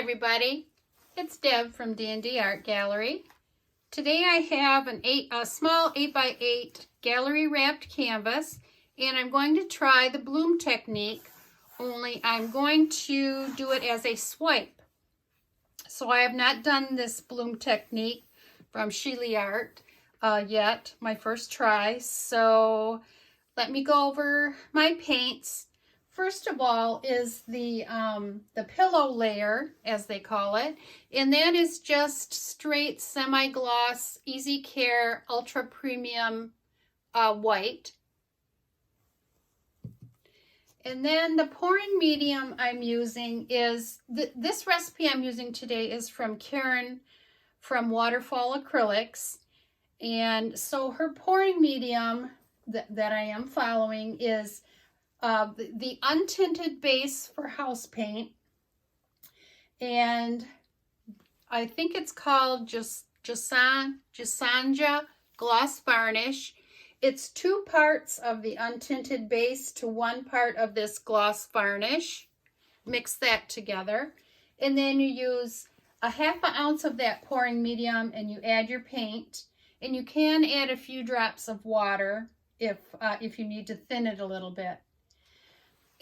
everybody, it's Deb from DnDArtGallery. Today I have a small 8x8 gallery wrapped canvas, and I'm going to try the bloom technique, only I'm going to do it as a swipe. So I have not done this bloom technique from Sheely Art yet, my first try. So let me go over my paints. First of all is the pillow layer, as they call it, and that is just straight semi-gloss, easy care, ultra premium white. And then the pouring medium I'm using is, this recipe I'm using today is from Karen from Waterfall Acrylics. And so her pouring medium that I am following is the untinted base for house paint, and I think it's called Josanja gloss varnish. It's 2 parts of the untinted base to 1 part of this gloss varnish. Mix that together, and then you use a ½ ounce of that pouring medium, and you add your paint, and you can add a few drops of water if you need to thin it a little bit.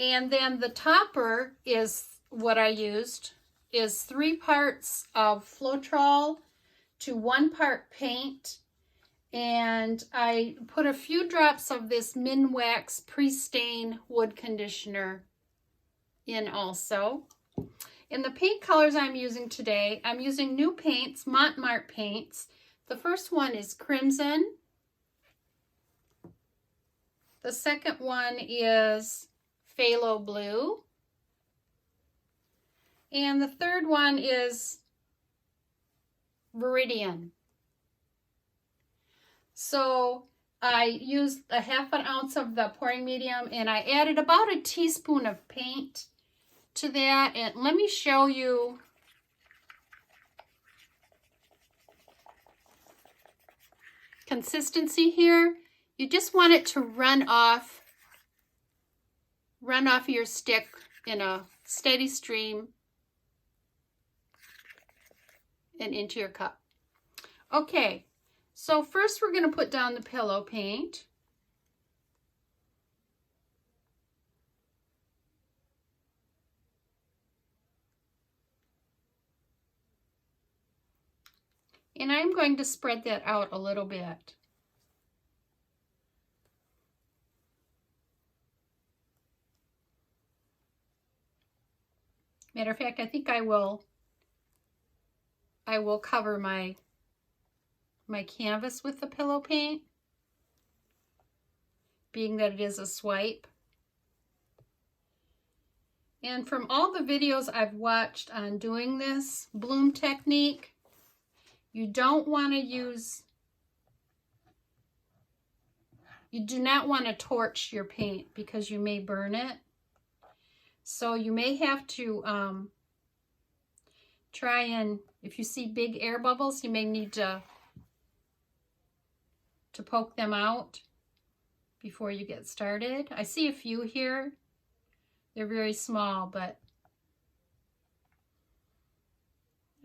And then the topper is what I used, is 3 parts of Floetrol to 1 part paint. And I put a few drops of this Minwax pre-stain wood conditioner in also. And the paint colors I'm using today, I'm using new paints, Mont Marte paints. The first one is crimson. The second one is phthalo blue, and the third one is viridian. So I used a ½ ounce of the pouring medium, and I added about a teaspoon of paint to that. And let me show you consistency here. You just want it to run off your stick in a steady stream and into your cup. Okay, so first we're going to put down the pillow paint. And I'm going to spread that out a little bit. Matter of fact, I think I will cover my canvas with the pillow paint, being that it is a swipe. And from all the videos I've watched on doing this bloom technique, you do not want to torch your paint because you may burn it. So you may have to try and, if you see big air bubbles, you may need to poke them out before you get started. I see a few here. They're very small, but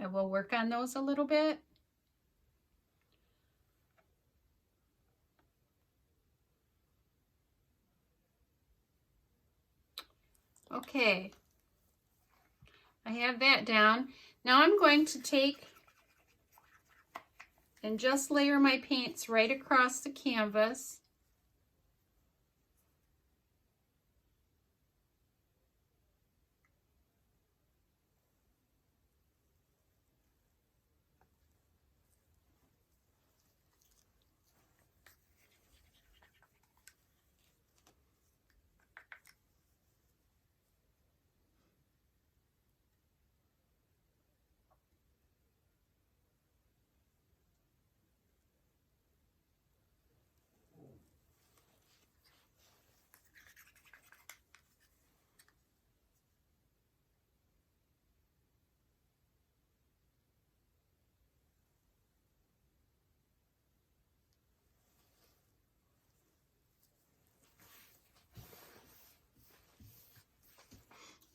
I will work on those a little bit. Okay, I have that down. Now I'm going to take and just layer my paints right across the canvas.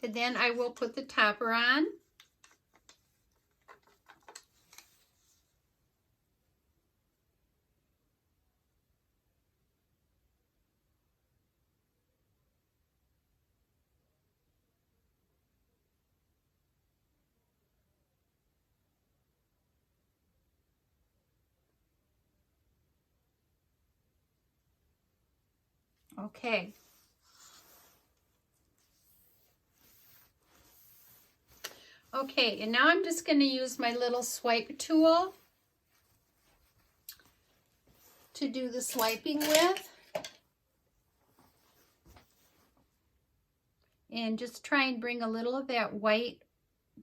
And then I will put the topper on. Okay. Okay, and now I'm just going to use my little swipe tool to do the swiping with. And just try and bring a little of that white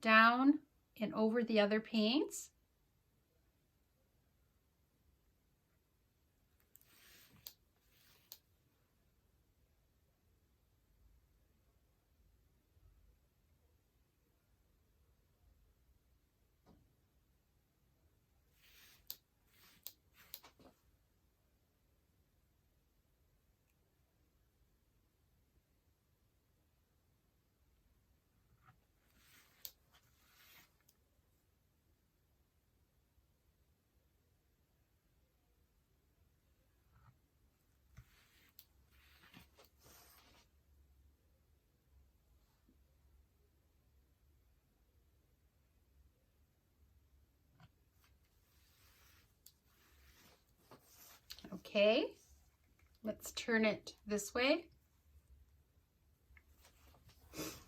down and over the other paints. Okay, let's turn it this way.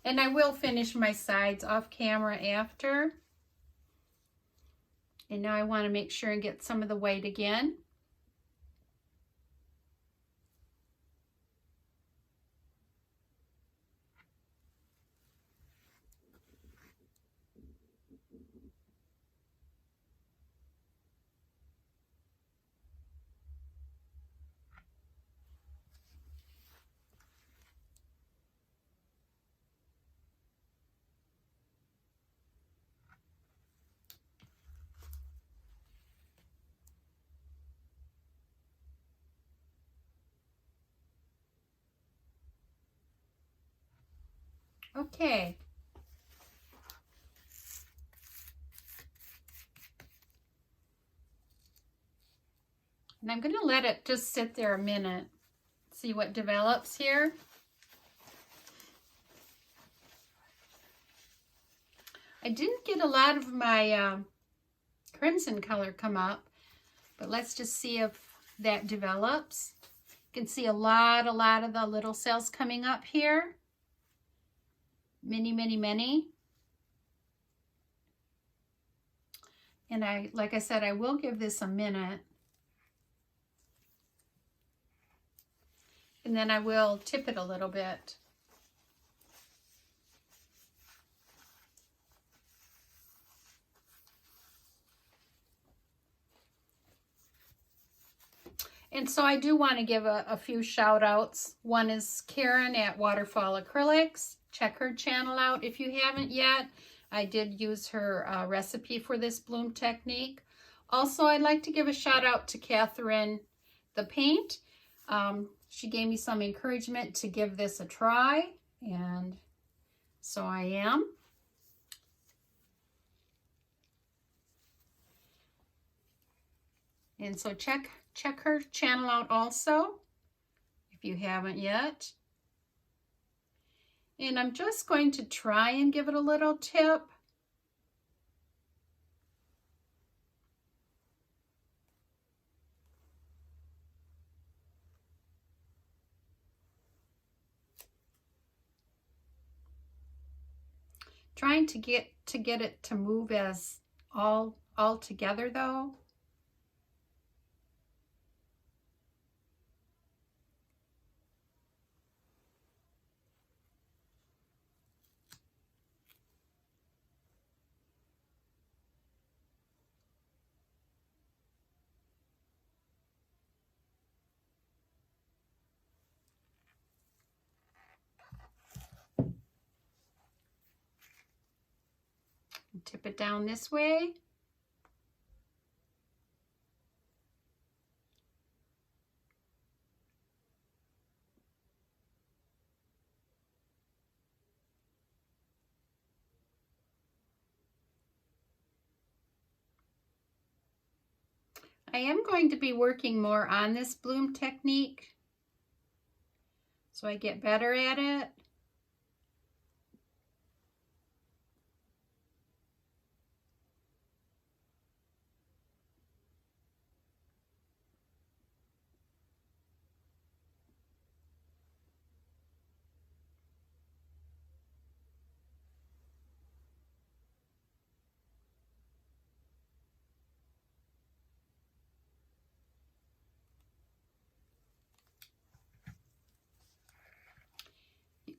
And I will finish my sides off camera after. And now I want to make sure and get some of the white again. Okay. And I'm going to let it just sit there a minute, see what develops here. I didn't get a lot of my crimson color come up, but let's just see if that develops. You can see a lot of the little cells coming up here. Many, many, many. And like I said, I will give this a minute. And then I will tip it a little bit. And so I do want to give a few shout outs. One is Karen at Waterfall Acrylics. Check her channel out if you haven't yet. I did use her recipe for this bloom technique. Also, I'd like to give a shout out to Catherine the Paint. She gave me some encouragement to give this a try, and so I am. And so check her channel out also, if you haven't yet. And I'm just going to try and give it a little tip. Trying to get it to move as all together though. Tip it down this way. I am going to be working more on this bloom technique so I get better at it.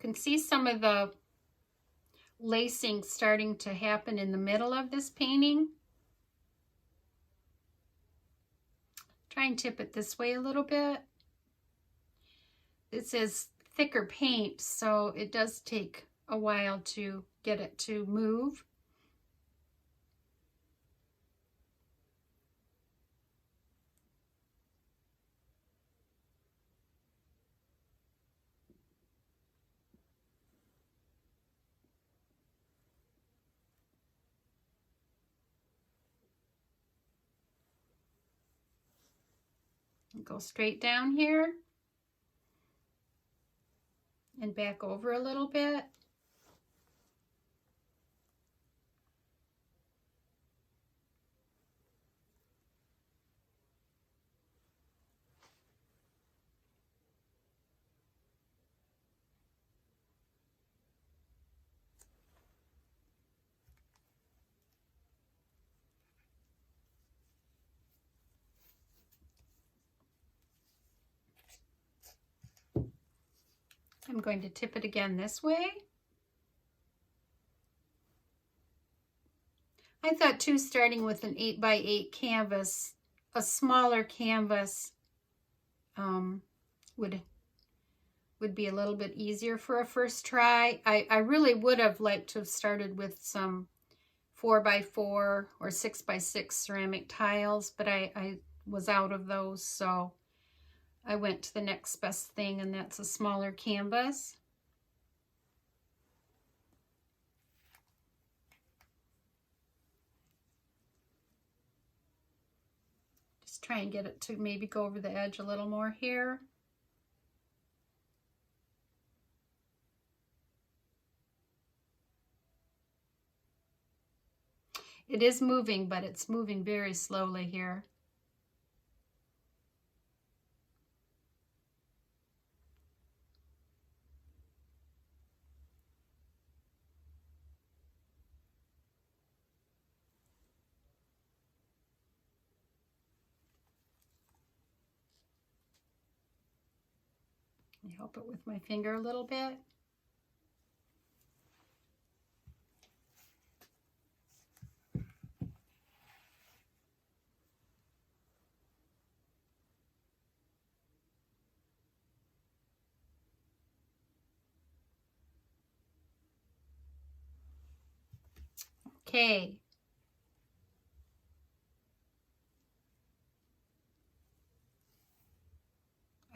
can see some of the lacing starting to happen in the middle of this painting. Try and tip it this way a little bit. It says thicker paint, so it does take a while to get it to move. Go straight down here and back over a little bit. I'm going to tip it again this way. I thought too, starting with an 8x8 canvas, a smaller canvas would be a little bit easier for a first try. I really would have liked to have started with some 4x4 or 6x6 ceramic tiles, but I was out of those, so I went to the next best thing, and that's a smaller canvas. Just try and get it to maybe go over the edge a little more here. It is moving, but it's moving very slowly here. I help it with my finger a little bit. Okay.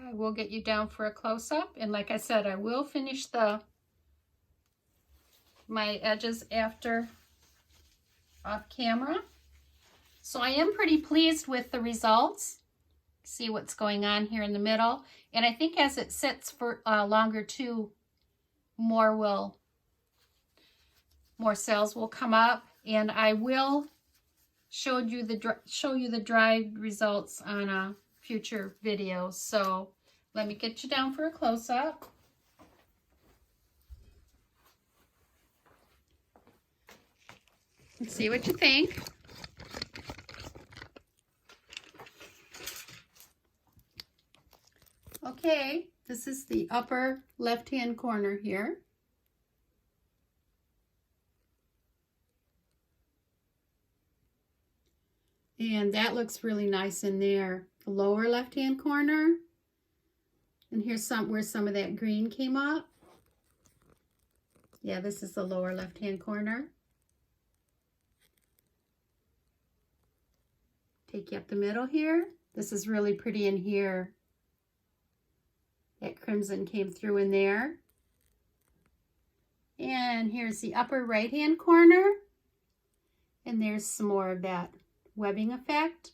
I will get you down for a close-up, and like I said, I will finish my edges after off camera. So I am pretty pleased with the results. See what's going on here in the middle, and I think as it sits for longer too, more cells will come up, and I will show you the dried results on a future video. So let me get you down for a close-up. And see what you think. Okay, this is the upper left-hand corner here. And that looks really nice in there. The lower left-hand corner. And here's where some of that green came up. Yeah, this is the lower left-hand corner. Take you up the middle here. This is really pretty in here. That crimson came through in there. And here's the upper right-hand corner. And there's some more of that webbing effect.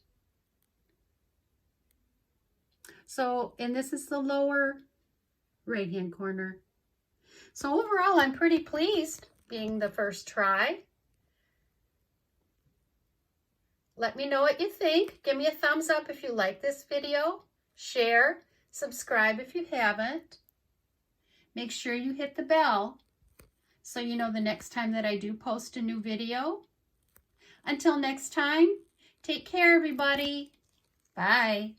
So, and this is the lower right-hand corner. So overall, I'm pretty pleased being the first try. Let me know what you think. Give me a thumbs up if you like this video. Share, subscribe if you haven't. Make sure you hit the bell so you know the next time that I do post a new video. Until next time, take care, everybody. Bye.